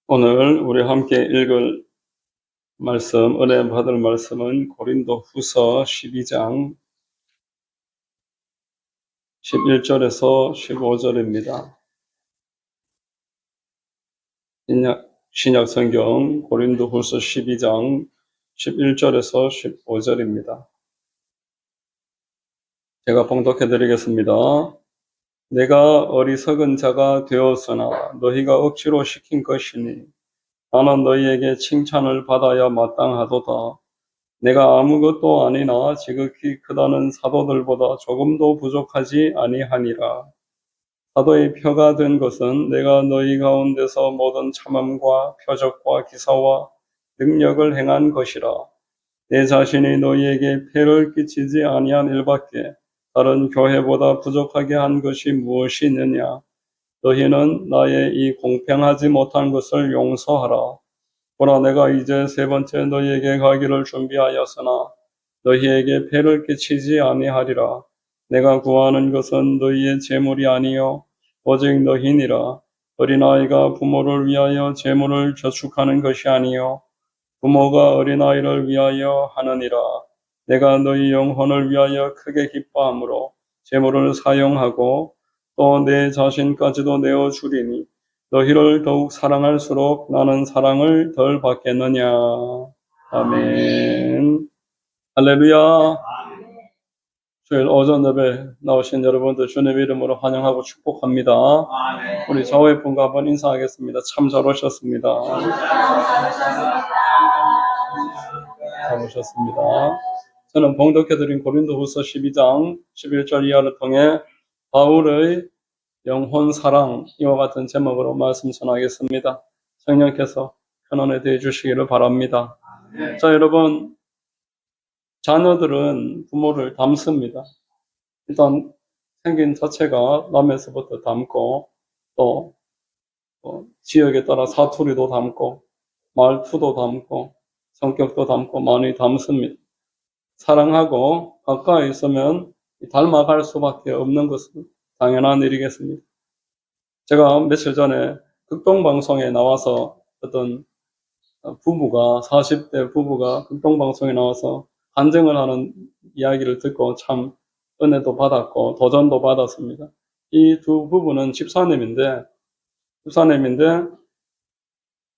오늘 우리 함께 읽을 말씀, 은혜 받을 말씀은 고린도 후서 12장 11절에서 15절입니다. 신약 성경 고린도 후서 12장 11절에서 15절입니다. 제가 봉독해 드리겠습니다. 내가 어리석은 자가 되었으나 너희가 억지로 시킨 것이니 나는 너희에게 칭찬을 받아야 마땅하도다. 내가 아무것도 아니나 지극히 크다는 사도들보다 조금도 부족하지 아니하니라. 사도의 표가 된 것은 내가 너희 가운데서 모든 참음과 표적과 기사와 능력을 행한 것이라. 내 자신이 너희에게 폐를 끼치지 아니한 일밖에 다른 교회보다 부족하게 한 것이 무엇이 있느냐. 너희는 나의 이 공평하지 못한 것을 용서하라. 보라, 내가 이제 세 번째 너희에게 가기를 준비하였으나 너희에게 폐를 끼치지 아니하리라. 내가 구하는 것은 너희의 재물이 아니요 오직 너희니라. 어린아이가 부모를 위하여 재물을 저축하는 것이 아니요 부모가 어린아이를 위하여 하느니라. 내가 너희 영혼을 위하여 크게 기뻐함으로 재물을 사용하고 또 내 자신까지도 내어주리니 너희를 더욱 사랑할수록 나는 사랑을 덜 받겠느냐. 아멘. 할렐루야. 주일 오전 예배 나오신 여러분들 주님 이름으로 환영하고 축복합니다. 우리 좌우의분과 한번 인사하겠습니다. 참 잘 오셨습니다. 잘 오셨습니다. 저는 봉독해드린 고린도후서 12장 11절 이하를 통해 바울의 영혼 사랑 이와 같은 제목으로 말씀 전하겠습니다. 성령께서 편안히 대해 주시기를 바랍니다. 자, 여러분, 자녀들은 부모를 닮습니다. 일단 생긴 자체가 남에서부터 닮고 또 지역에 따라 사투리도 닮고 말투도 닮고 성격도 닮고 많이 닮습니다. 사랑하고 가까이 있으면 닮아갈 수밖에 없는 것은 당연한 일이겠습니다. 제가 며칠 전에 극동방송에 나와서 어떤 부부가 40대 부부가 극동방송에 나와서 간증을 하는 이야기를 듣고 참 은혜도 받았고 도전도 받았습니다. 이 두 부부는 집사님인데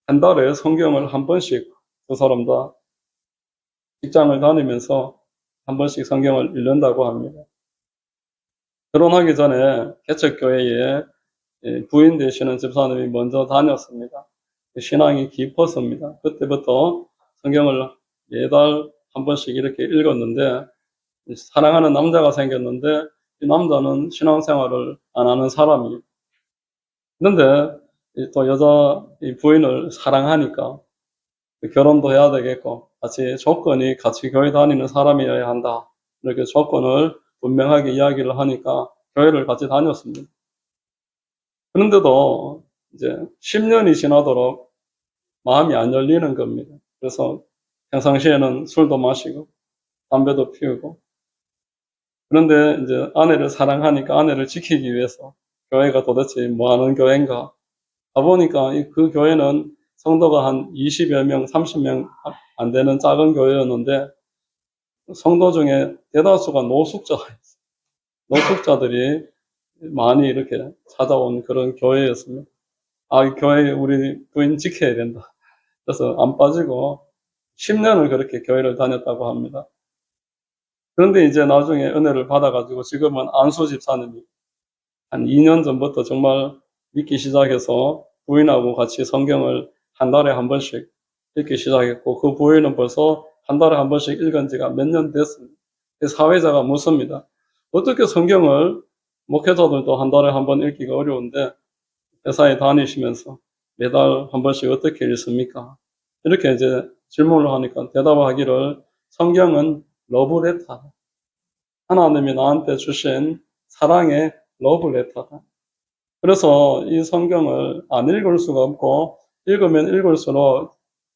한 달에 성경을 한 번씩 두 사람 다 직장을 다니면서 한 번씩 성경을 읽는다고 합니다. 결혼하기 전에 개척교회에 부인 되시는 집사님이 먼저 다녔습니다. 신앙이 깊었습니다. 그때부터 성경을 매달 한 번씩 이렇게 읽었는데 사랑하는 남자가 생겼는데 이 남자는 신앙생활을 안 하는 사람이에요. 그런데 또 여자 부인을 사랑하니까 결혼도 해야 되겠고 조건이 같이 교회 다니는 사람이어야 한다. 이렇게 조건을 분명하게 이야기를 하니까 교회를 같이 다녔습니다. 그런데도 이제 10년이 지나도록 마음이 안 열리는 겁니다. 그래서 평상시에는 술도 마시고 담배도 피우고 그런데 이제 아내를 사랑하니까 아내를 지키기 위해서 교회가 도대체 뭐 하는 교회인가 가보니까 그 교회는 성도가 한 20여 명, 30명 안 되는 작은 교회였는데 성도 중에 대다수가 노숙자였어요. 노숙자들이 많이 이렇게 찾아온 그런 교회였습니다. 이 교회 우리 부인 지켜야 된다. 그래서 안 빠지고 10년을 그렇게 교회를 다녔다고 합니다. 그런데 이제 나중에 은혜를 받아가지고 지금은 안수 집사님이 한 2년 전부터 정말 믿기 시작해서 부인하고 같이 성경을 한 달에 한 번씩 읽기 시작했고 그 부인은 벌써 한 달에 한 번씩 읽은 지가 몇 년 됐습니다. 사회자가 묻습니다. 어떻게 성경을 목회자들도 한 달에 한 번 읽기가 어려운데 회사에 다니시면서 매달 한 번씩 어떻게 읽습니까? 이렇게 이제 질문을 하니까 대답하기를 성경은 러브레터다. 하나님이 나한테 주신 사랑의 러브레터다. 그래서 이 성경을 안 읽을 수가 없고 읽으면 읽을수록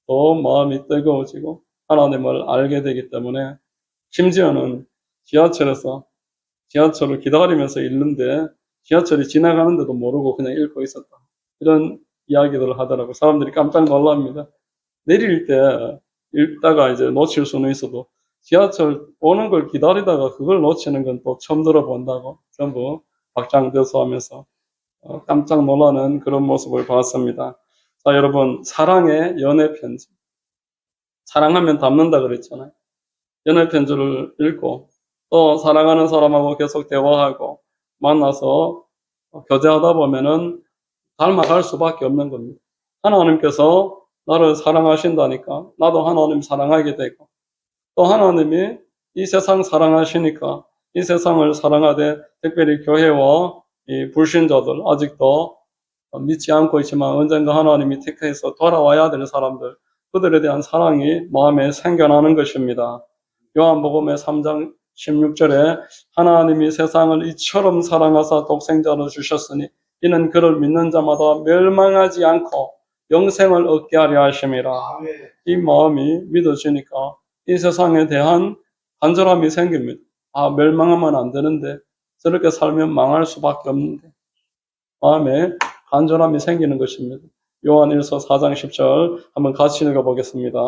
더 마음이 뜨거워지고 하나님을 알게 되기 때문에 심지어는 지하철을 기다리면서 읽는데 지하철이 지나가는데도 모르고 그냥 읽고 있었다. 이런 이야기들을 하더라고요. 사람들이 깜짝 놀랍니다. 내릴 때 읽다가 이제 놓칠 수는 있어도 지하철 오는 걸 기다리다가 그걸 놓치는 건 또 처음 들어본다고 전부 박장대소하면서 깜짝 놀라는 그런 모습을 봤습니다. 자, 여러분, 사랑의 연애 편지. 사랑하면 닮는다 그랬잖아요. 연애 편지를 읽고 또 사랑하는 사람하고 계속 대화하고 만나서 교제하다 보면은 닮아갈 수밖에 없는 겁니다. 하나님께서 나를 사랑하신다니까 나도 하나님 사랑하게 되고 또 하나님이 이 세상 사랑하시니까 이 세상을 사랑하되 특별히 교회와 이 불신자들 아직도 믿지 않고 있지만 언젠가 하나님이 택해서 돌아와야 될 사람들 그들에 대한 사랑이 마음에 생겨나는 것입니다. 요한복음의 3장 16절에 하나님이 세상을 이처럼 사랑하사 독생자를 주셨으니 이는 그를 믿는 자마다 멸망하지 않고 영생을 얻게 하려 하심이라. 이 마음이 믿어지니까 이 세상에 대한 간절함이 생깁니다. 아, 멸망하면 안 되는데 저렇게 살면 망할 수밖에 없는데 마음에 간절함이 생기는 것입니다. 요한일서 4장 10절 한번 같이 읽어보겠습니다.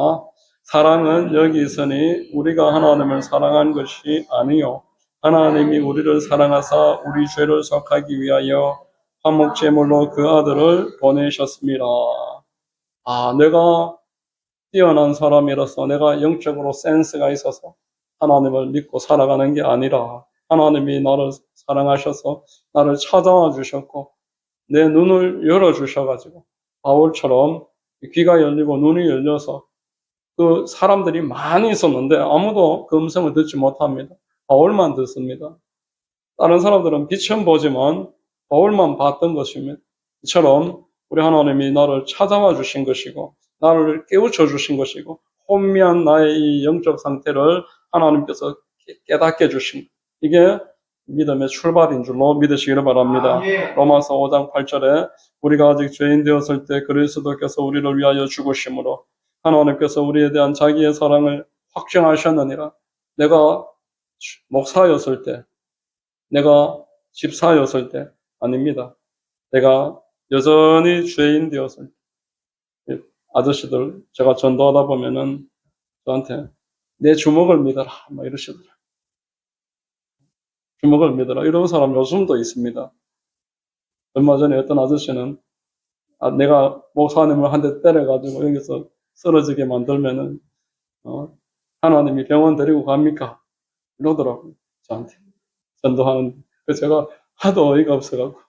사랑은 여기 있으니 우리가 하나님을 사랑한 것이 아니요 하나님이 우리를 사랑하사 우리 죄를 속하기 위하여 화목제물로 그 아들을 보내셨습니다. 아, 내가 뛰어난 사람이라서 내가 영적으로 센스가 있어서 하나님을 믿고 살아가는 게 아니라 하나님이 나를 사랑하셔서 나를 찾아와 주셨고 내 눈을 열어주셔가지고 바울처럼 귀가 열리고 눈이 열려서 그 사람들이 많이 있었는데 아무도 그 음성을 듣지 못합니다. 바울만 듣습니다. 다른 사람들은 빛은 보지만 바울만 봤던 것입니다. 이처럼 우리 하나님이 나를 찾아와 주신 것이고 나를 깨우쳐 주신 것이고 혼미한 나의 이 영적 상태를 하나님께서 깨닫게 주신 것. 이게 믿음의 출발인 줄로 믿으시기를 바랍니다. 로마서 5장 8절에 우리가 아직 죄인 되었을 때 그리스도께서 우리를 위하여 죽으심으로 하나님께서 우리에 대한 자기의 사랑을 확증하셨느니라. 내가 목사였을 때, 내가 집사였을 때 아닙니다. 내가 여전히 죄인 되었을 때 아저씨들 제가 전도하다 보면은 저한테 내 주먹을 믿어라 막 이러시더라고요. 주먹을 믿어라. 이런 사람 요즘도 있습니다. 얼마 전에 어떤 아저씨는 내가 목사님을 한 대 때려가지고 여기서 쓰러지게 만들면은 하나님이 병원 데리고 갑니까? 이러더라고요. 저한테 전도하는. 그래서 제가 하도 어이가 없어갖고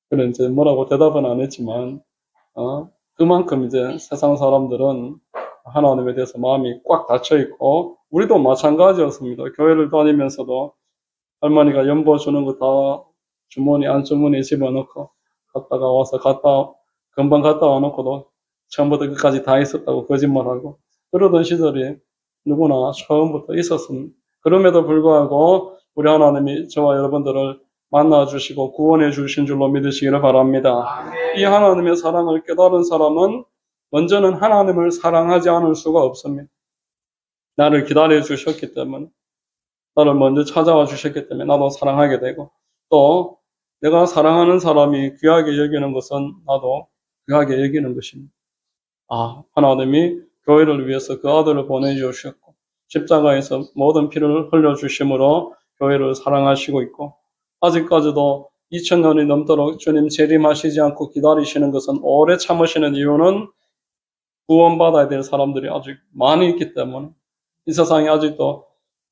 그래 이제 뭐라고 대답은 안 했지만 그만큼 이제 세상 사람들은 하나님에 대해서 마음이 꽉 닫혀 있고 우리도 마찬가지였습니다. 교회를 다니면서도 할머니가 연보 주는 거 다 주머니 안주머니에 집어넣고 갔다가 와서 금방 갔다 와놓고도 처음부터 끝까지 다 있었다고 거짓말하고 그러던 시절이 누구나 처음부터 있었습니다. 그럼에도 불구하고 우리 하나님이 저와 여러분들을 만나주시고 구원해 주신 줄로 믿으시기를 바랍니다. 이 하나님의 사랑을 깨달은 사람은 먼저는 하나님을 사랑하지 않을 수가 없습니다. 나를 기다려 주셨기 때문에 나를 먼저 찾아와 주셨기 때문에 나도 사랑하게 되고 또 내가 사랑하는 사람이 귀하게 여기는 것은 나도 귀하게 여기는 것입니다. 하나님이 교회를 위해서 그 아들을 보내주셨고 십자가에서 모든 피를 흘려주심으로 교회를 사랑하시고 있고 아직까지도 2000년이 넘도록 주님 재림하시지 않고 기다리시는 것은 오래 참으시는 이유는 구원받아야 될 사람들이 아직 많이 있기 때문에 이 세상에 아직도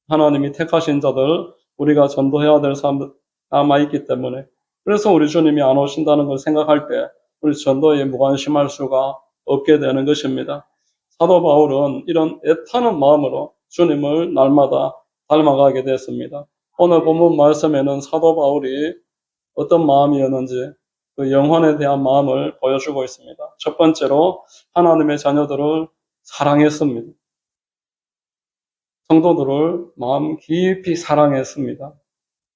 하나님이 택하신 자들 우리가 전도해야 될 사람들 남아있기 때문에 그래서 우리 주님이 안 오신다는 걸 생각할 때 우리 전도에 무관심할 수가 없게 되는 것입니다. 사도 바울은 이런 애타는 마음으로 주님을 날마다 닮아가게 됐습니다. 오늘 본문 말씀에는 사도 바울이 어떤 마음이었는지 그 영혼에 대한 마음을 보여주고 있습니다. 첫 번째로 하나님의 자녀들을 사랑했습니다. 성도들을 마음 깊이 사랑했습니다.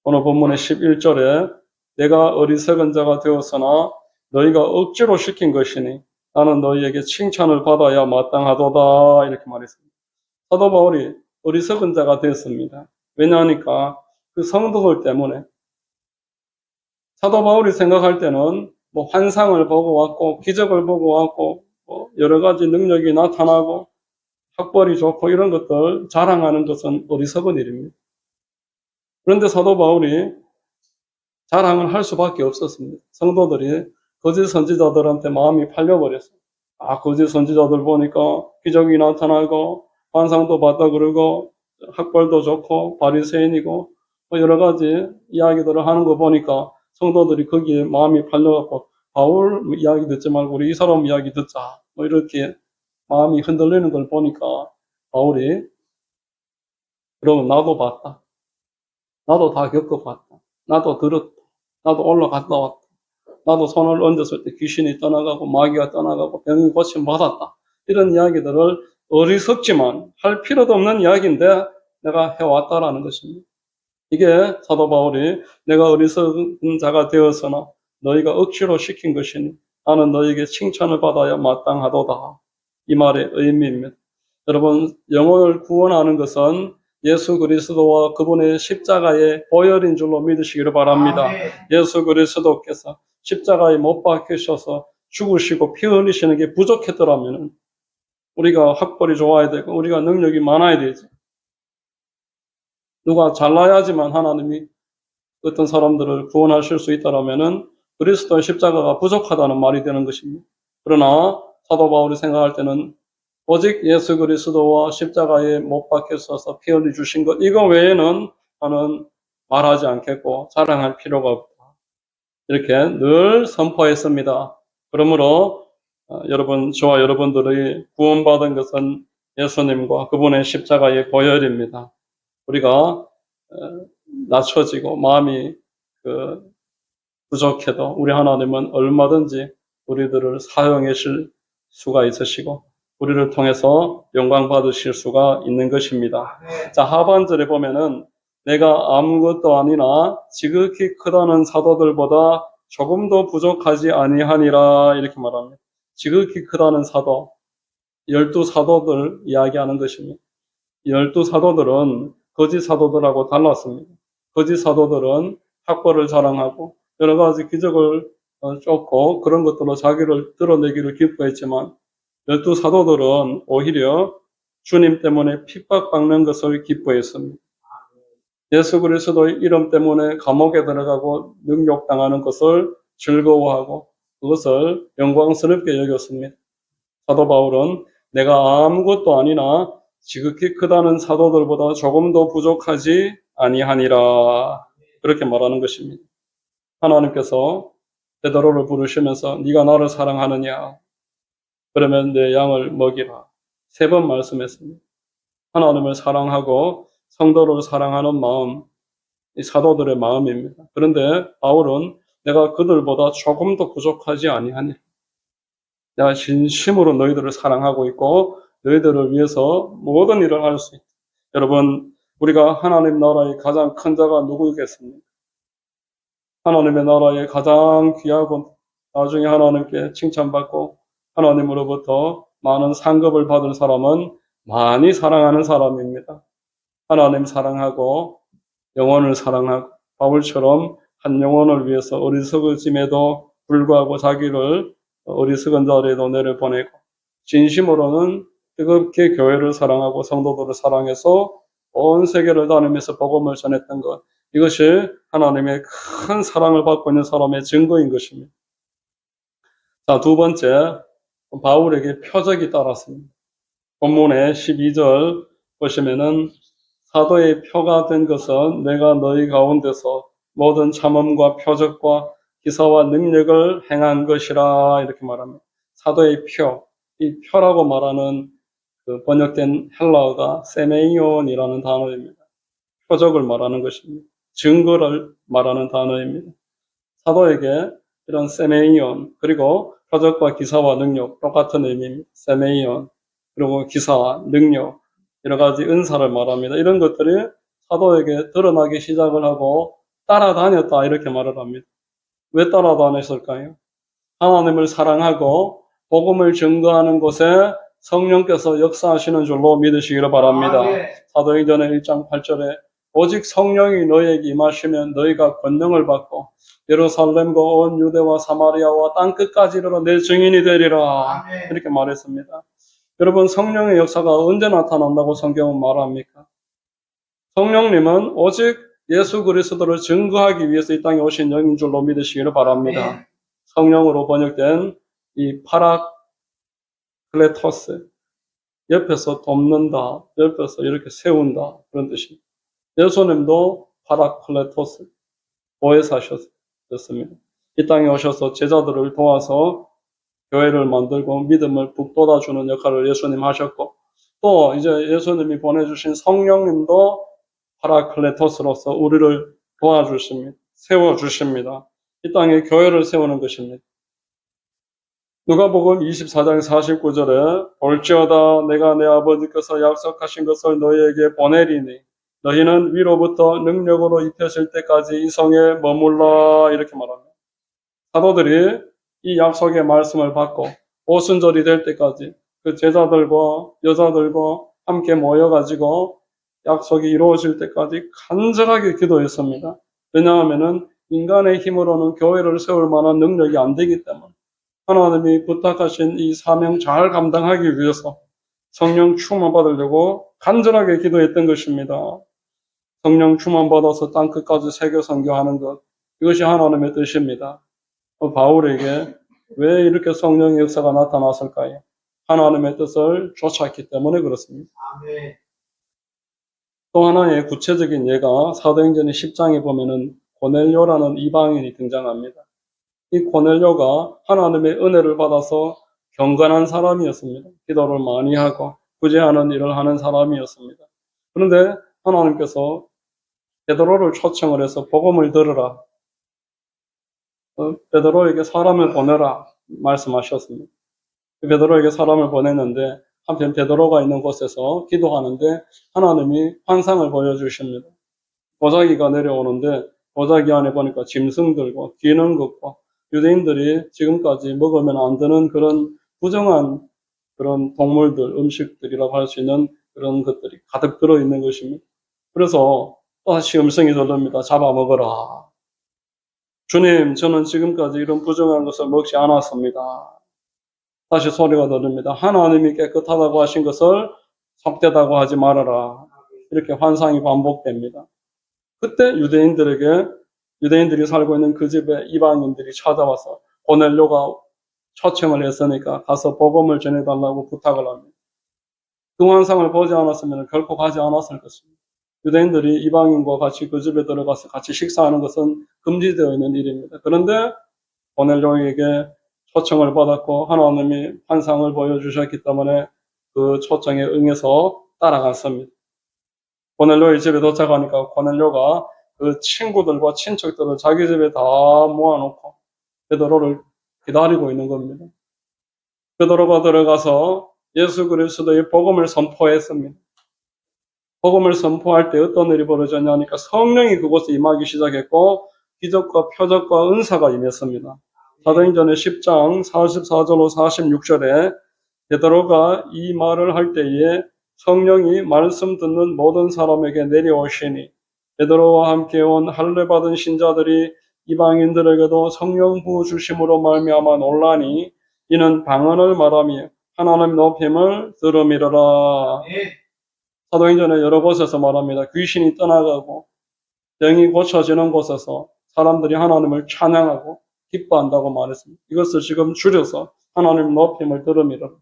오늘 본문의 11절에 내가 어리석은 자가 되었으나 너희가 억지로 시킨 것이니 나는 너희에게 칭찬을 받아야 마땅하도다 이렇게 말했습니다. 사도 바울이 어리석은 자가 되었습니다. 왜냐하니까 그 성도들 때문에 사도 바울이 생각할 때는 뭐 환상을 보고 왔고 기적을 보고 왔고 뭐 여러 가지 능력이 나타나고 학벌이 좋고 이런 것들 자랑하는 것은 어리석은 일입니다. 그런데 사도 바울이 자랑을 할 수밖에 없었습니다. 성도들이 거짓 선지자들한테 마음이 팔려버렸어요. 거짓 선지자들 보니까 기적이 나타나고 환상도 봤다 그러고 학벌도 좋고 바리새인이고 뭐 여러 가지 이야기들을 하는 거 보니까 성도들이 거기에 마음이 팔려갖고 바울 이야기 듣지 말고 우리 이 사람 이야기 듣자 뭐 이렇게 마음이 흔들리는 걸 보니까 바울이 그러면 나도 봤다. 나도 다 겪어봤다. 나도 들었다. 나도 올라갔다 왔다. 나도 손을 얹었을 때 귀신이 떠나가고 마귀가 떠나가고 병이 고침 받았다. 이런 이야기들을 어리석지만 할 필요도 없는 이야기인데 내가 해왔다라는 것입니다. 이게 사도 바울이 내가 어리석은 자가 되었으나 너희가 억지로 시킨 것이니 나는 너희에게 칭찬을 받아야 마땅하도다. 이 말의 의미입니다. 여러분, 영혼을 구원하는 것은 예수 그리스도와 그분의 십자가의 보혈인 줄로 믿으시기를 바랍니다. 예수 그리스도께서 십자가에 못 박히셔서 죽으시고 피 흘리시는 게 부족했더라면 우리가 학벌이 좋아야 되고 우리가 능력이 많아야 되지. 누가 잘나야지만 하나님이 어떤 사람들을 구원하실 수 있다라면은 그리스도의 십자가가 부족하다는 말이 되는 것입니다. 그러나 사도 바울이 생각할 때는 오직 예수 그리스도와 십자가에 못 박혀서 피 흘려 주신 것 이거 외에는 나는 말하지 않겠고 자랑할 필요가 없다. 이렇게 늘 선포했습니다. 그러므로 여러분 저와 여러분들이 구원받은 것은 예수님과 그분의 십자가의 보혈입니다. 우리가 낮춰지고 마음이 부족해도 우리 하나님은 얼마든지 우리들을 사용하실 수가 있으시고 우리를 통해서 영광 받으실 수가 있는 것입니다. 자, 하반절에 보면은 내가 아무것도 아니나 지극히 크다는 사도들보다 조금 더 부족하지 아니하니라 이렇게 말합니다. 지극히 크다는 사도, 12사도들 이야기하는 것입니다. 12사도들은 거짓 사도들하고 달랐습니다. 거짓 사도들은 학벌을 자랑하고 여러 가지 기적을 쫓고 그런 것들로 자기를 드러내기를 기뻐했지만 12사도들은 오히려 주님 때문에 핍박받는 것을 기뻐했습니다. 예수 그리스도의 이름 때문에 감옥에 들어가고 능욕당하는 것을 즐거워하고 그것을 영광스럽게 여겼습니다. 사도 바울은 내가 아무것도 아니나 지극히 크다는 사도들보다 조금 더 부족하지 아니하니라 그렇게 말하는 것입니다. 하나님께서 베드로를 부르시면서 네가 나를 사랑하느냐 그러면 내 양을 먹이라 3번 말씀했습니다. 하나님을 사랑하고 성도를 사랑하는 마음 이 사도들의 마음입니다. 그런데 바울은 내가 그들보다 조금 더 부족하지 아니하니 내가 진심으로 너희들을 사랑하고 있고 너희들을 위해서 모든 일을 할 수 있다. 여러분 우리가 하나님 나라의 가장 큰 자가 누구겠습니까? 하나님의 나라의 가장 귀하고 나중에 하나님께 칭찬받고 하나님으로부터 많은 상급을 받은 사람은 많이 사랑하는 사람입니다. 하나님 사랑하고 영혼을 사랑하고 바울처럼 한 영혼을 위해서 어리석음에도 불구하고 자기를 어리석은 자리에도 내려보내고 진심으로는 뜨겁게 교회를 사랑하고 성도들을 사랑해서 온 세계를 다니면서 복음을 전했던 것 이것이 하나님의 큰 사랑을 받고 있는 사람의 증거인 것입니다. 자, 두 번째 바울에게 표적이 따랐습니다. 본문의 12절 보시면은 사도의 표가 된 것은 내가 너희 가운데서 모든 참음과 표적과 기사와 능력을 행한 것이라 이렇게 말합니다. 사도의 표, 이 표라고 말하는 그 번역된 헬라어가 세메이온이라는 단어입니다. 표적을 말하는 것입니다. 증거를 말하는 단어입니다. 사도에게 이런 세메이온 그리고 표적과 기사와 능력 똑같은 의미입니다. 세메이온 그리고 기사, 능력 여러 가지 은사를 말합니다. 이런 것들이 사도에게 드러나기 시작을 하고 따라다녔다 이렇게 말을 합니다. 왜 따라다녔을까요? 하나님을 사랑하고 복음을 증거하는 곳에 성령께서 역사하시는 줄로 믿으시기를 바랍니다. 사도행전의 1장 8절에 오직 성령이 너희에게 임하시면 너희가 권능을 받고 예루살렘과 온 유대와 사마리아와 땅끝까지 이르러 내 증인이 되리라. 아멘. 이렇게 말했습니다. 여러분, 성령의 역사가 언제 나타난다고 성경은 말합니까? 성령님은 오직 예수 그리스도를 증거하기 위해서 이 땅에 오신 영인 줄로 믿으시기를 바랍니다. 아멘. 성령으로 번역된 이 파라클레토스, 옆에서 돕는다, 옆에서 이렇게 세운다, 그런 뜻입니다. 예수님도 파라클레토스, 보혜사셨습니다. 이 땅에 오셔서 제자들을 도와서 교회를 만들고 믿음을 북돋아주는 역할을 예수님 하셨고, 또 이제 예수님이 보내주신 성령님도 파라클레토스로서 우리를 도와주십니다. 세워주십니다. 이 땅에 교회를 세우는 것입니다. 누가복음 24장 49절에 볼지어다 내가 내 아버지께서 약속하신 것을 너희에게 보내리니 너희는 위로부터 능력으로 입혀질 때까지 이 성에 머물라 이렇게 말합니다. 사도들이 이 약속의 말씀을 받고 오순절이 될 때까지 그 제자들과 여자들과 함께 모여가지고 약속이 이루어질 때까지 간절하게 기도했습니다. 왜냐하면 인간의 힘으로는 교회를 세울 만한 능력이 안 되기 때문에 하나님이 부탁하신 이 사명 잘 감당하기 위해서 성령 충만 받으려고 간절하게 기도했던 것입니다. 성령 충만 받아서 땅끝까지 세계 선교하는 것, 이것이 하나님의 뜻입니다. 바울에게 왜 이렇게 성령의 역사가 나타났을까요? 하나님의 뜻을 쫓았기 때문에 그렇습니다. 아멘. 또 하나의 구체적인 예가 사도행전 10장에 보면은 고넬료라는 이방인이 등장합니다. 이 고넬료가 하나님의 은혜를 받아서 경건한 사람이었습니다. 기도를 많이 하고 구제하는 일을 하는 사람이었습니다. 그런데 하나님께서 베드로를 초청을 해서 복음을 들으라. 베드로에게 사람을 보내라 말씀하셨습니다. 베드로에게 사람을 보냈는데 한편 베드로가 있는 곳에서 기도하는데 하나님이 환상을 보여주십니다. 보자기가 내려오는데 보자기 안에 보니까 짐승들과 기는 것과 유대인들이 지금까지 먹으면 안 되는 그런 부정한 그런 동물들, 음식들이라고 할 수 있는 그런 것들이 가득 들어있는 것입니다. 그래서 또다시 음성이 들립니다. 잡아먹어라. 주님, 저는 지금까지 이런 부정한 것을 먹지 않았습니다. 다시 소리가 들립니다. 하나님이 깨끗하다고 하신 것을 속되다고 하지 말아라. 이렇게 환상이 반복됩니다. 그때 유대인들이 살고 있는 그 집에 이방인들이 찾아와서 고넬료가 초청을 했으니까 가서 복음을 전해달라고 부탁을 합니다. 그 환상을 보지 않았으면 결코 가지 않았을 것입니다. 유대인들이 이방인과 같이 그 집에 들어가서 같이 식사하는 것은 금지되어 있는 일입니다. 그런데 고넬료에게 초청을 받았고 하나님이 환상을 보여주셨기 때문에 그 초청에 응해서 따라갔습니다. 고넬료의 집에 도착하니까 고넬료가 그 친구들과 친척들을 자기 집에 다 모아놓고 베드로를 기다리고 있는 겁니다. 베드로가 들어가서 예수 그리스도의 복음을 선포했습니다. 복음을 선포할 때 어떤 일이 벌어졌냐니까 성령이 그곳에 임하기 시작했고 기적과 표적과 은사가 임했습니다. 사도행전의 10장 44절로 46절에 베드로가 이 말을 할 때에 성령이 말씀 듣는 모든 사람에게 내려오시니 베드로와 함께 온 할례 받은 신자들이 이방인들에게도 성령 부어 주심으로 말미암아 놀라니 이는 방언을 말하며 하나님 높임을 들음이로라. 사도행전의 여러 곳에서 말합니다. 귀신이 떠나가고 병이 고쳐지는 곳에서 사람들이 하나님을 찬양하고 기뻐한다고 말했습니다. 이것을 지금 줄여서 하나님 높임을 들음이로라.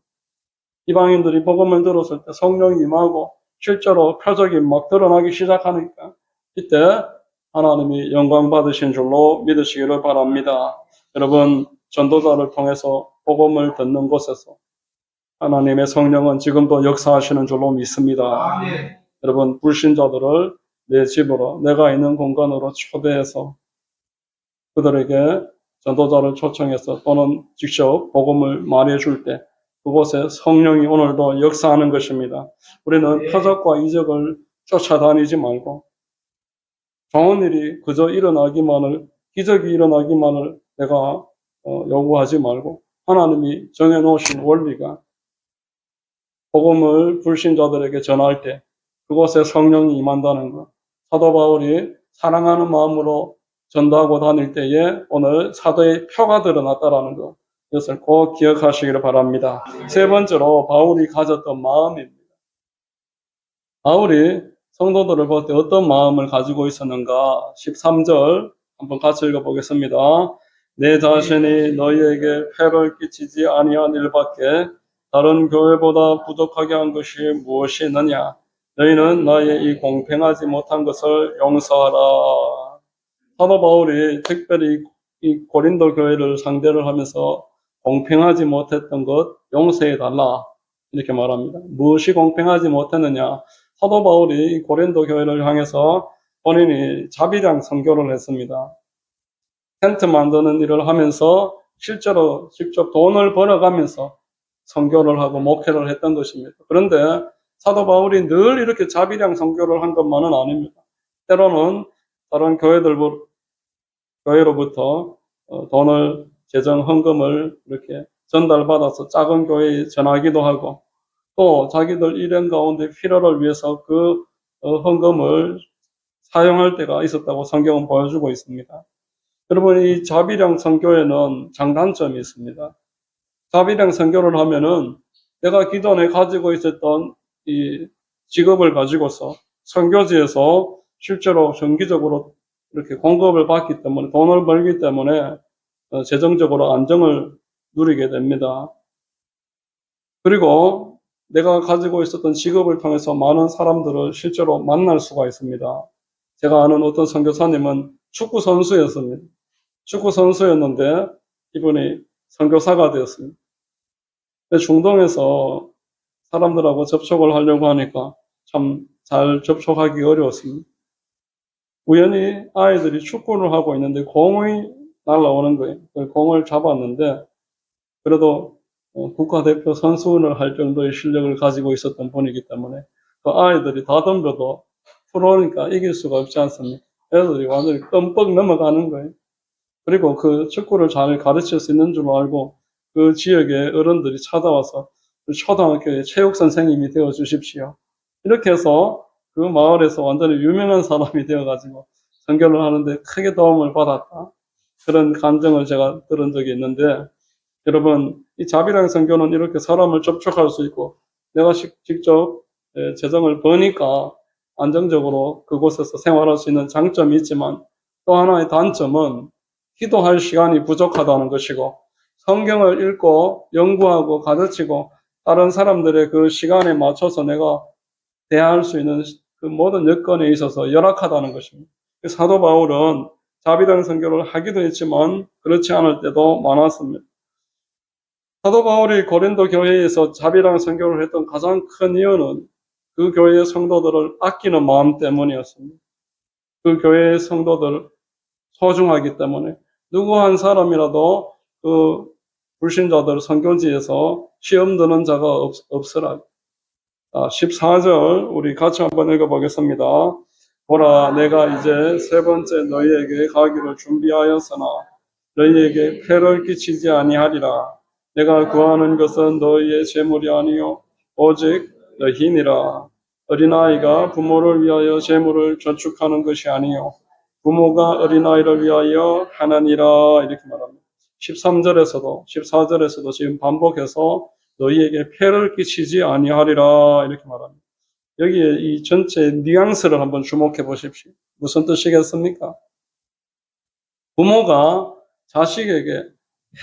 이방인들이 복음을 들었을 때 성령이 임하고 실제로 표적이 막 드러나기 시작하니까 이때 하나님이 영광 받으신 줄로 믿으시기를 바랍니다. 여러분, 전도자를 통해서 복음을 듣는 곳에서 하나님의 성령은 지금도 역사하시는 줄로 믿습니다. 아멘. 여러분, 불신자들을 내 집으로, 내가 있는 공간으로 초대해서 그들에게 전도자를 초청해서 또는 직접 복음을 말해줄 때 그곳에 성령이 오늘도 역사하는 것입니다. 우리는 표적과 이적을 쫓아다니지 말고 좋은 일이 그저 일어나기만을, 기적이 일어나기만을 내가 요구하지 말고 하나님이 정해놓으신 원리가 복음을 불신자들에게 전할 때 그곳에 성령이 임한다는 것, 사도 바울이 사랑하는 마음으로 전도하고 다닐 때에 오늘 사도의 표가 드러났다라는 것, 이것을 꼭 기억하시기를 바랍니다. 세 번째로 바울이 가졌던 마음입니다. 바울이 성도들을 볼 때 어떤 마음을 가지고 있었는가? 13절 한번 같이 읽어보겠습니다. 내 자신이 너희에게 폐를 끼치지 아니한 일밖에 다른 교회보다 부족하게 한 것이 무엇이 있느냐? 너희는 나의 이 공평하지 못한 것을 용서하라. 사도 바울이 특별히 이 고린도 교회를 상대를 하면서 공평하지 못했던 것 용서해달라 이렇게 말합니다. 무엇이 공평하지 못했느냐? 사도 바울이 고린도 교회를 향해서 본인이 자비랑 선교를 했습니다. 텐트 만드는 일을 하면서 실제로 직접 돈을 벌어가면서 선교를 하고 목회를 했던 것입니다. 그런데 사도 바울이 늘 이렇게 자비랑 선교를 한 것만은 아닙니다. 때로는 다른 교회로부터 돈을, 재정 헌금을 이렇게 전달받아서 작은 교회에 전하기도 하고, 또 자기들 일행 가운데 필요를 위해서 그 헌금을 사용할 때가 있었다고 성경은 보여주고 있습니다. 여러분, 이 자비랑 선교에는 장단점이 있습니다. 자비랑 선교를 하면은 내가 기존에 가지고 있었던 이 직업을 가지고서 선교지에서 실제로 정기적으로 이렇게 공급을 받기 때문에, 돈을 벌기 때문에 재정적으로 안정을 누리게 됩니다. 그리고 내가 가지고 있었던 직업을 통해서 많은 사람들을 실제로 만날 수가 있습니다. 제가 아는 어떤 선교사님은 축구 선수였습니다. 축구 선수였는데 이분이 선교사가 되었습니다. 근데 중동에서 사람들하고 접촉을 하려고 하니까 참 잘 접촉하기 어려웠습니다. 우연히 아이들이 축구를 하고 있는데 공이 날아오는 거예요. 그 공을 잡았는데 그래도 국가대표 선수를 할 정도의 실력을 가지고 있었던 분이기 때문에 그 아이들이 다 덤벼도 프로니까 이길 수가 없지 않습니까? 애들이 완전히 끔뻑 넘어가는 거예요. 그리고 그 축구를 잘 가르칠 수 있는 줄 알고 그 지역의 어른들이 찾아와서 초등학교의 체육 선생님이 되어 주십시오. 이렇게 해서 그 마을에서 완전히 유명한 사람이 되어가지고 선교를 하는데 크게 도움을 받았다. 그런 감정을 제가 들은 적이 있는데, 여러분, 이 자비랑 선교는 이렇게 사람을 접촉할 수 있고 내가 직접 재정을 버니까 안정적으로 그곳에서 생활할 수 있는 장점이 있지만, 또 하나의 단점은 기도할 시간이 부족하다는 것이고, 성경을 읽고 연구하고 가르치고 다른 사람들의 그 시간에 맞춰서 내가 대할 수 있는 그 모든 여건에 있어서 열악하다는 것입니다. 사도 바울은 자비랑 선교를 하기도 했지만 그렇지 않을 때도 많았습니다. 사도 바울이 고린도 교회에서 자비랑 선교를 했던 가장 큰 이유는 그 교회의 성도들을 아끼는 마음 때문이었습니다. 그 교회의 성도들을 소중하기 때문에 누구 한 사람이라도 그 불신자들 선교지에서 시험 드는 자가 없으라. 14절 우리 같이 한번 읽어보겠습니다. 보라, 내가 이제 세 번째 너희에게 가기를 준비하였으나 너희에게 폐를 끼치지 아니하리라. 내가 구하는 것은 너희의 재물이 아니요 오직 너희니라. 어린아이가 부모를 위하여 재물을 저축하는 것이 아니요 부모가 어린아이를 위하여 하나니라. 이렇게 말합니다. 13절에서도 14절에서도 지금 반복해서 너희에게 폐를 끼치지 아니하리라 이렇게 말합니다. 여기에 이 전체 뉘앙스를 한번 주목해 보십시오. 무슨 뜻이겠습니까? 부모가 자식에게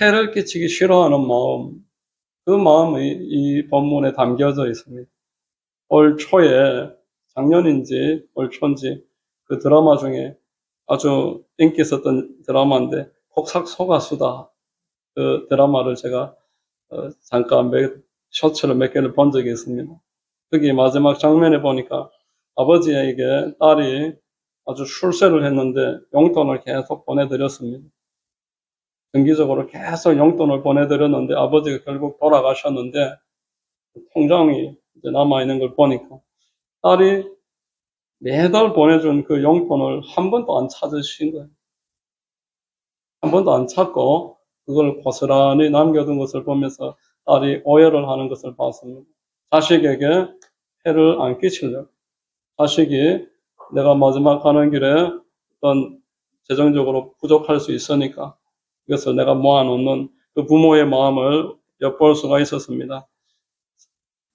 해를 끼치기 싫어하는 마음, 그 마음이 이 본문에 담겨져 있습니다. 올 초에, 작년인지 올 초인지 그 드라마 중에 아주 인기 있었던 드라마인데 폭삭 속가수다, 그 드라마를 제가 잠깐 쇼츠를 몇 개를 본 적이 있습니다. 거기 마지막 장면에 보니까 아버지에게 딸이 아주 출세를 했는데 용돈을 계속 보내드렸습니다. 정기적으로 계속 용돈을 보내드렸는데 아버지가 결국 돌아가셨는데 통장이 이제 남아있는 걸 보니까 딸이 매달 보내준 그 용돈을 한 번도 안 찾으신 거예요. 한 번도 안 찾고 그걸 고스란히 남겨둔 것을 보면서 딸이 오해를 하는 것을 봤습니다. 자식에게 해를 안 끼치려고. 자식이 내가 마지막 가는 길에 어떤 재정적으로 부족할 수 있으니까 이것을 내가 모아놓는 그 부모의 마음을 엿볼 수가 있었습니다.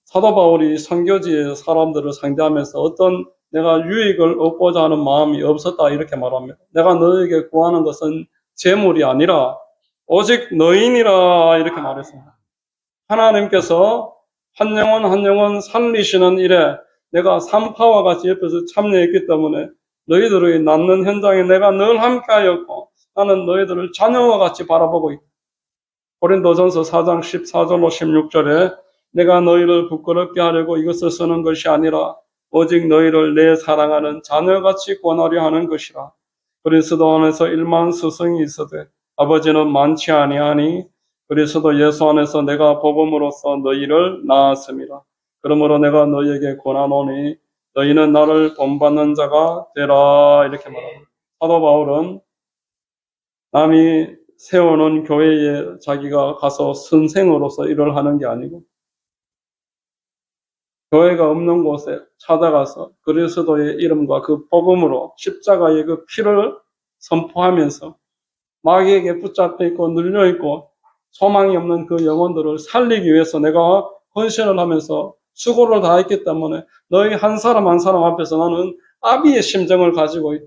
사도 바울이 선교지의 사람들을 상대하면서 어떤 내가 유익을 얻고자 하는 마음이 없었다 이렇게 말합니다. 내가 너에게 구하는 것은 재물이 아니라 오직 너희니라 이렇게 말했습니다. 하나님께서 한 영혼 한 영혼 살리시는 일에 내가 산파와 같이 옆에서 참여했기 때문에 너희들의 낫는 현장에 내가 늘 함께하였고 나는 너희들을 자녀와 같이 바라보고 있다. 고린도전서 4장 14절로 16절에 내가 너희를 부끄럽게 하려고 이것을 쓰는 것이 아니라 오직 너희를 내 사랑하는 자녀같이 권하려 하는 것이라. 그리스도 안에서 1만 스승이 있으되 아버지는 많지 아니하니 그리스도 예수 안에서 내가 복음으로써 너희를 낳았습니다. 그러므로 내가 너희에게 권하노니 너희는 나를 본받는 자가 되라 이렇게 말합니다. 사도 바울은 남이 세워놓은 교회에 자기가 가서 선생으로서 일을 하는 게 아니고 교회가 없는 곳에 찾아가서 그리스도의 이름과 그 복음으로 십자가의 그 피를 선포하면서 마귀에게 붙잡혀 있고 눌려 있고 소망이 없는 그 영혼들을 살리기 위해서 내가 헌신을 하면서 수고를 다했기 때문에 너희 한 사람 한 사람 앞에서 나는 아비의 심정을 가지고 있다.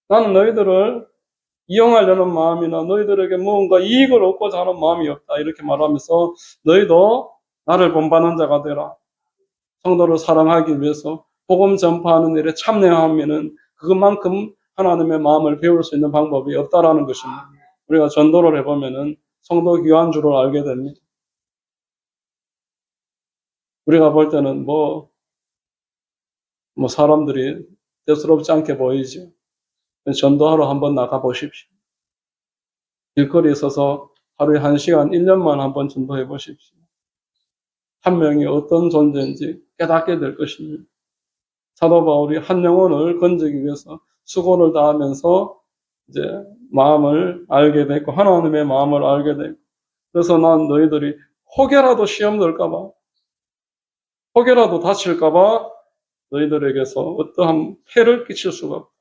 나는 너희들을 이용하려는 마음이나 너희들에게 무언가 이익을 얻고자 하는 마음이 없다. 이렇게 말하면서 너희도 나를 본받는 자가 되라. 성도를 사랑하기 위해서 복음 전파하는 일에 참여하면은 그것만큼 하나님의 마음을 배울 수 있는 방법이 없다라는 것입니다. 우리가 전도를 해보면은 성도 귀환주를 알게 됩니다. 우리가 볼 때는 뭐 사람들이 대수롭지 않게 보이죠. 전도하러 한번 나가 보십시오. 길거리에 서서 하루에 1시간, 1년만 한번 전도해 보십시오. 한 명이 어떤 존재인지 깨닫게 될 것입니다. 사도 바울이 한 영혼을 건지기 위해서 수고를 다하면서 이제 마음을 알게 됐고 하나님의 마음을 알게 됐고 그래서 난 너희들이 혹여라도 시험 들까봐 혹여라도 다칠까봐 너희들에게서 어떠한 폐를 끼칠 수가 없다.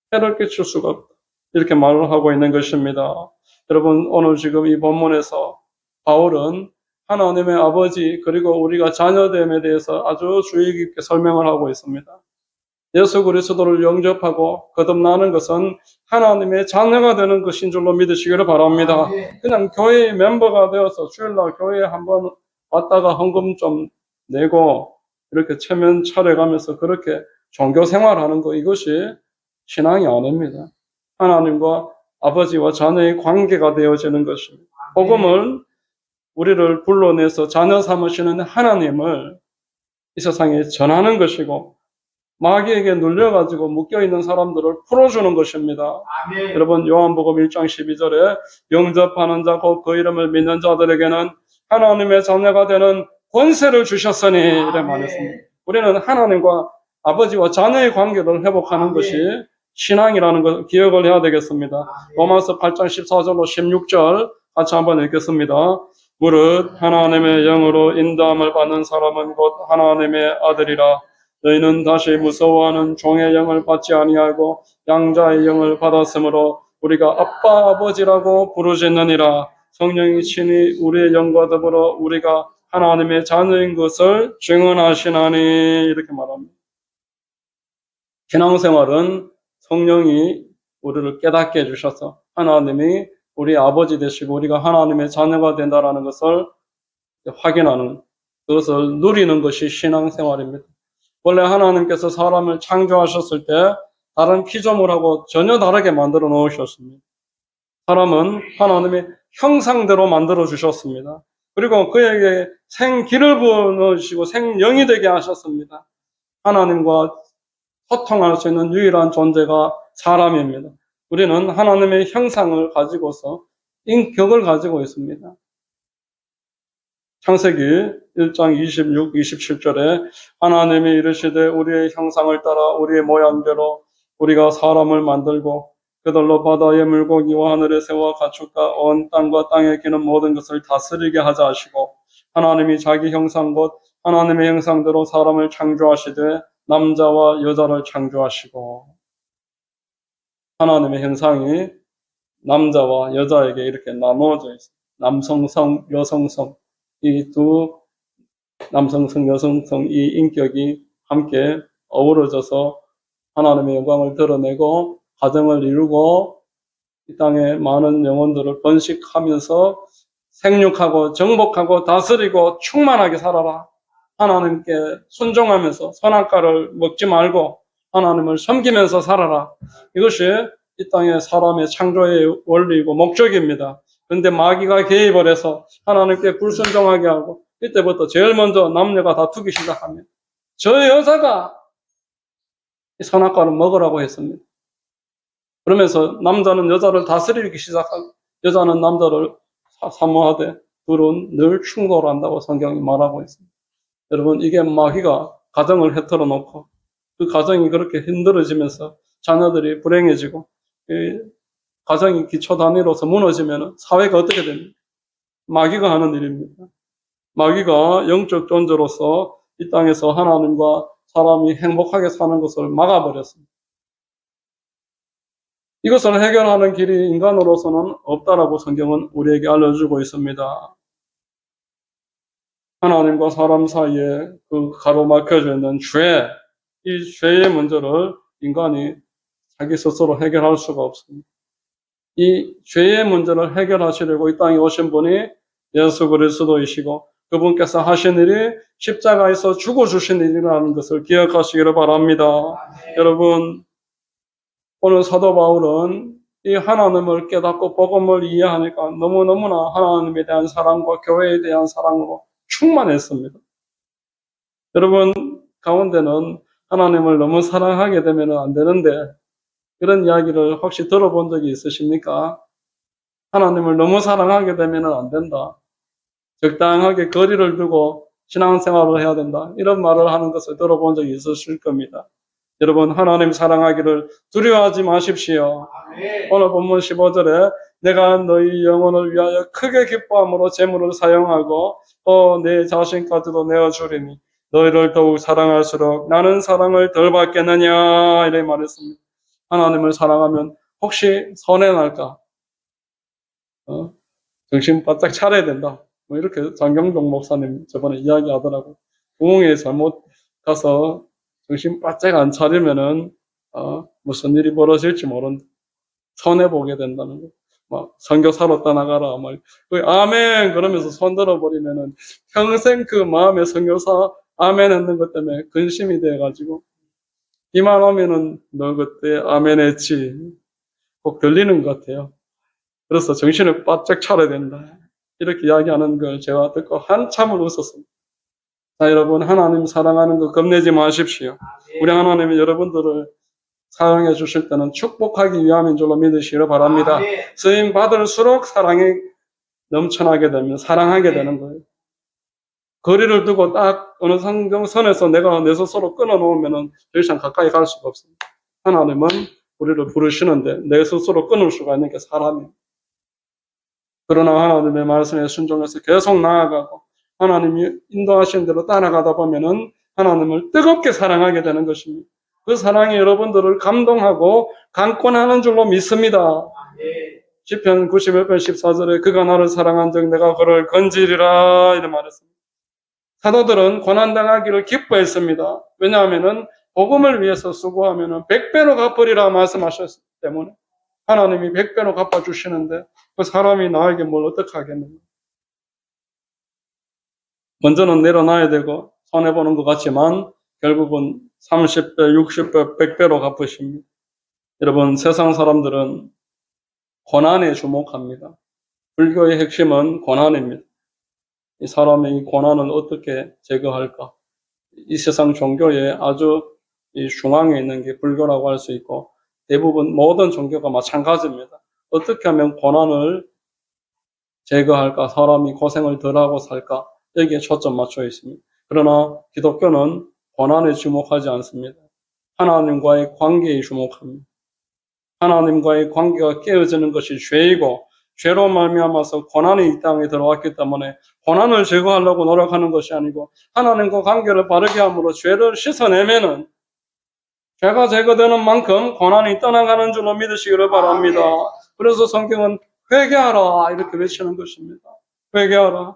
폐를 끼칠 수가 없다. 이렇게 말을 하고 있는 것입니다. 여러분 오늘 지금 이 본문에서 바울은 하나님의 아버지 그리고 우리가 자녀됨에 대해서 아주 주의 깊게 설명을 하고 있습니다. 예수 그리스도를 영접하고 거듭나는 것은 하나님의 자녀가 되는 것인 줄로 믿으시기를 바랍니다. 그냥 교회의 멤버가 되어서 주일날 교회에 한번 왔다가 헌금 좀 내고 이렇게 체면 차려가면서 그렇게 종교 생활하는 거 이것이 신앙이 아닙니다. 하나님과 아버지와 자녀의 관계가 되어지는 것입니다. 복음을 우리를 불러내서 자녀 삼으시는 하나님을 이 세상에 전하는 것이고 마귀에게 눌려가지고 묶여있는 사람들을 풀어주는 것입니다. 아멘. 여러분 요한복음 1장 12절에 영접하는 자 곧 그 이름을 믿는 자들에게는 하나님의 자녀가 되는 권세를 주셨으니 이렇게 말했습니다. 우리는 하나님과 아버지와 자녀의 관계를 회복하는 아멘. 것이 신앙이라는 걸 기억을 해야 되겠습니다. 아멘. 로마서 8장 14절로 16절 같이 한번 읽겠습니다. 무릇 하나님의 영으로 인도함을 받는 사람은 곧 하나님의 아들이라. 너희는 다시 무서워하는 종의 영을 받지 아니하고 양자의 영을 받았으므로 우리가 아빠 아버지라고 부르짖느니라. 성령이 친히 우리의 영과 더불어 우리가 하나님의 자녀인 것을 증언하시나니 이렇게 말합니다. 신앙생활은 성령이 우리를 깨닫게 해주셔서 하나님이 우리 아버지 되시고 우리가 하나님의 자녀가 된다는 것을 확인하는 그것을 누리는 것이 신앙생활입니다. 원래 하나님께서 사람을 창조하셨을 때 다른 피조물하고 전혀 다르게 만들어 놓으셨습니다. 사람은 하나님의 형상대로 만들어 주셨습니다. 그리고 그에게 생기를 부어넣으시고 생명이 되게 하셨습니다. 하나님과 소통할 수 있는 유일한 존재가 사람입니다. 우리는 하나님의 형상을 가지고서 인격을 가지고 있습니다. 창세기 1장 26, 27절에 하나님이 이르시되 우리의 형상을 따라 우리의 모양대로 우리가 사람을 만들고 그들로 바다의 물고기와 하늘의 새와 가축과 온 땅과 땅에 기는 모든 것을 다스리게 하자 하시고 하나님이 자기 형상 곧 하나님의 형상대로 사람을 창조하시되 남자와 여자를 창조하시고 하나님의 형상이 남자와 여자에게 이렇게 나누어져 있어요. 남성성, 여성성, 이 두 남성성, 여성성 이 인격이 함께 어우러져서 하나님의 영광을 드러내고 가정을 이루고 이 땅에 많은 영혼들을 번식하면서 생육하고 정복하고 다스리고 충만하게 살아라. 하나님께 순종하면서 선악과를 먹지 말고 하나님을 섬기면서 살아라. 이것이 이 땅의 사람의 창조의 원리이고 목적입니다. 그런데 마귀가 개입을 해서 하나님께 불순종하게 하고 이때부터 제일 먼저 남녀가 다투기 시작합니다. 저 여자가 이 선악과를 먹으라고 했습니다. 그러면서 남자는 여자를 다스리기 시작하고 여자는 남자를 사모하되 둘은 늘 충돌한다고 성경이 말하고 있습니다. 여러분, 이게 마귀가 가정을 해틀어 놓고 그 가정이 그렇게 힘들어지면서 자녀들이 불행해지고 가정이 기초 단위로서 무너지면 사회가 어떻게 됩니까? 마귀가 하는 일입니다. 마귀가 영적 존재로서 이 땅에서 하나님과 사람이 행복하게 사는 것을 막아버렸습니다. 이것을 해결하는 길이 인간으로서는 없다라고 성경은 우리에게 알려주고 있습니다. 하나님과 사람 사이에 그 가로막혀져 있는 죄, 이 죄의 문제를 인간이 자기 스스로 해결할 수가 없습니다. 이 죄의 문제를 해결하시려고 이 땅에 오신 분이 예수 그리스도이시고 그분께서 하신 일이 십자가에서 죽어주신 일이라는 것을 기억하시기를 바랍니다. 여러분, 오늘 사도 바울은 이 하나님을 깨닫고 복음을 이해하니까 너무너무나 하나님에 대한 사랑과 교회에 대한 사랑으로 충만했습니다. 여러분 가운데는 하나님을 너무 사랑하게 되면 안 되는데 그런 이야기를 혹시 들어본 적이 있으십니까? 하나님을 너무 사랑하게 되면 안 된다. 적당하게 거리를 두고 신앙생활을 해야 된다. 이런 말을 하는 것을 들어본 적이 있으실 겁니다. 여러분 하나님 사랑하기를 두려워하지 마십시오. 오늘 본문 15절에 내가 너희 영혼을 위하여 크게 기뻐함으로 재물을 사용하고 또 내 자신까지도 내어주리니 너희를 더욱 사랑할수록 나는 사랑을 덜 받겠느냐 이렇게 말했습니다. 하나님을 사랑하면 혹시 선행할까? 정신 바짝 차려야 된다. 뭐 이렇게 장경동 목사님 저번에 이야기하더라고. 부흥에 잘못 가서 정신 바짝 안 차리면은 무슨 일이 벌어질지 모른다. 손해 보게 된다는 거. 막 선교사로 떠나가라. 막 아멘 그러면서 손 들어버리면은 평생 그 마음에 선교사 아멘 했는 것 때문에 근심이 돼가지고 이만 오면은 너 그때 아멘 했지. 꼭 들리는 것 같아요. 그래서 정신을 바짝 차려야 된다. 이렇게 이야기하는 걸 제가 듣고 한참을 웃었습니다. 자, 여러분 하나님 사랑하는 거 겁내지 마십시오. 우리 하나님은 여러분들을 사랑해 주실 때는 축복하기 위함인 줄로 믿으시기를 바랍니다. 쓰임 받을수록 사랑이 넘쳐나게 되면 사랑하게 되는 거예요. 거리를 두고 딱 어느 상정선에서 내가 내 스스로 끊어놓으면 더 이상 가까이 갈 수가 없습니다. 하나님은 우리를 부르시는데 내 스스로 끊을 수가 있는 게 사람이에요. 그러나 하나님의 말씀에 순종해서 계속 나아가고 하나님이 인도하신 대로 따라가다 보면은 하나님을 뜨겁게 사랑하게 되는 것입니다. 그 사랑이 여러분들을 감동하고 강권하는 줄로 믿습니다. 시편 91편 14절에 그가 나를 사랑한 적 내가 그를 건지리라 이렇게 말했습니다. 사도들은 고난당하기를 기뻐했습니다. 왜냐하면은 복음을 위해서 수고하면은 100배로 갚으리라 말씀하셨기 때문에 하나님이 100배로 갚아주시는데 그 사람이 나에게 뭘 어떻게 하겠는가. 먼저는 내려놔야 되고 손해보는 것 같지만 결국은 30배, 60배, 100배로 갚으십니다. 여러분 세상 사람들은 고난에 주목합니다. 불교의 핵심은 고난입니다. 이 사람의 이 고난을 어떻게 제거할까? 이 세상 종교의 아주 이 중앙에 있는 게 불교라고 할 수 있고 대부분 모든 종교가 마찬가지입니다. 어떻게 하면 고난을 제거할까? 사람이 고생을 덜하고 살까? 여기에 초점 맞춰 있습니다. 그러나 기독교는 고난에 주목하지 않습니다. 하나님과의 관계에 주목합니다. 하나님과의 관계가 깨어지는 것이 죄이고 죄로 말미암아서 고난이 이 땅에 들어왔기 때문에 고난을 제거하려고 노력하는 것이 아니고 하나님과 관계를 바르게 함으로 죄를 씻어내면은 죄가 제거되는 만큼 고난이 떠나가는 줄로 믿으시기를 바랍니다. 그래서 성경은 회개하라 이렇게 외치는 것입니다. 회개하라.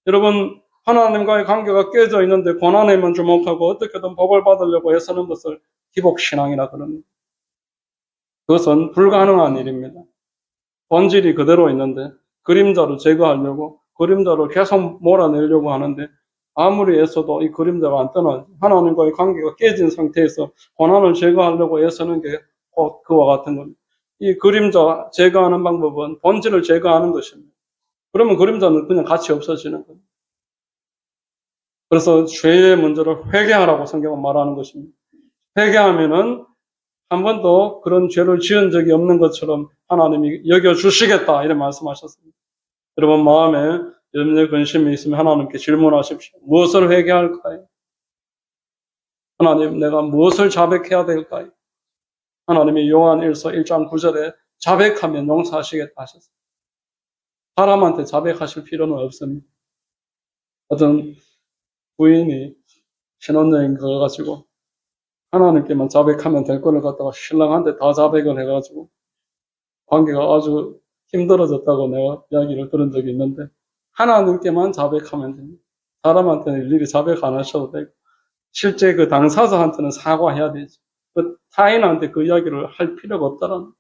여러분, 하나님과의 관계가 깨져 있는데 고난에만 주목하고 어떻게든 복을 받으려고 애쓰는 것을 기복신앙이라 그럽니다. 그것은 불가능한 일입니다. 본질이 그대로 있는데 그림자를 제거하려고 그림자를 계속 몰아내려고 하는데 아무리 애써도 이 그림자가 안 떠나지. 하나님과의 관계가 깨진 상태에서 고난을 제거하려고 애쓰는 게 곧 그와 같은 겁니다. 이 그림자 제거하는 방법은 본질을 제거하는 것입니다. 그러면 그림자는 그냥 같이 없어지는 겁니다. 그래서 죄의 문제를 회개하라고 성경은 말하는 것입니다. 회개하면은 한 번도 그런 죄를 지은 적이 없는 것처럼 하나님이 여겨주시겠다 이런 말씀하셨습니다. 여러분 마음에 염려 근심이 있으면 하나님께 질문하십시오. 무엇을 회개할까요? 하나님 내가 무엇을 자백해야 될까요? 하나님이 요한 1서 1장 9절에 자백하면 용서하시겠다 하셨습니다. 사람한테 자백하실 필요는 없습니다. 어떤 부인이 신혼여행 가가지고 하나님께만 자백하면 될 거를 갖다가 신랑한테 다 자백을 해가지고 관계가 아주 힘들어졌다고 내가 이야기를 들은 적이 있는데 하나님께만 자백하면 됩니다. 사람한테는 일일이 자백 안 하셔도 되고 실제 그 당사자한테는 사과해야 되죠. 그 타인한테 그 이야기를 할 필요가 없다라는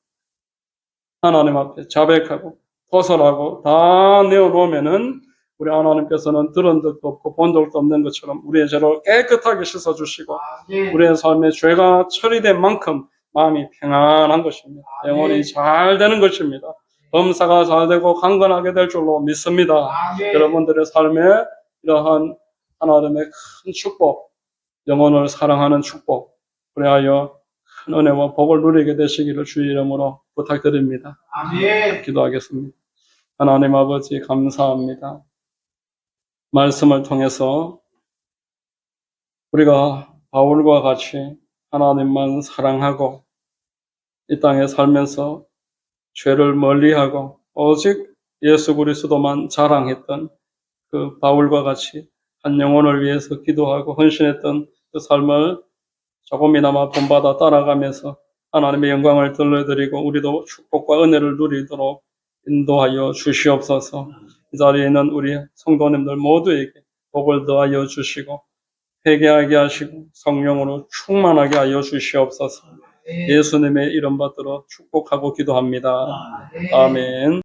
하나님 앞에 자백하고 토설하고 다 내어놓으면은 우리 하나님께서는 들은 적도 없고 본 적도 없는 것처럼 우리의 죄를 깨끗하게 씻어주시고 우리의 삶에 죄가 처리된 만큼 마음이 평안한 것입니다. 영혼이 잘 되는 것입니다. 범사가 잘 되고 강건하게 될 줄로 믿습니다. 여러분들의 삶에 이러한 하나님의 큰 축복, 영혼을 사랑하는 축복, 그리하여 큰 은혜와 복을 누리게 되시기를 주의 이름으로 부탁드립니다. 기도하겠습니다. 하나님 아버지 감사합니다. 말씀을 통해서 우리가 바울과 같이 하나님만 사랑하고 이 땅에 살면서 죄를 멀리하고 오직 예수 그리스도만 자랑했던 그 바울과 같이 한 영혼을 위해서 기도하고 헌신했던 그 삶을 조금이나마 본받아 따라가면서 하나님의 영광을 들려드리고 우리도 축복과 은혜를 누리도록 인도하여 주시옵소서. 이 자리에 있는 우리 성도님들 모두에게 복을 더하여 주시고 회개하게 하시고 성령으로 충만하게 하여 주시옵소서. 예수님의 이름 받들어 축복하고 기도합니다. 아멘.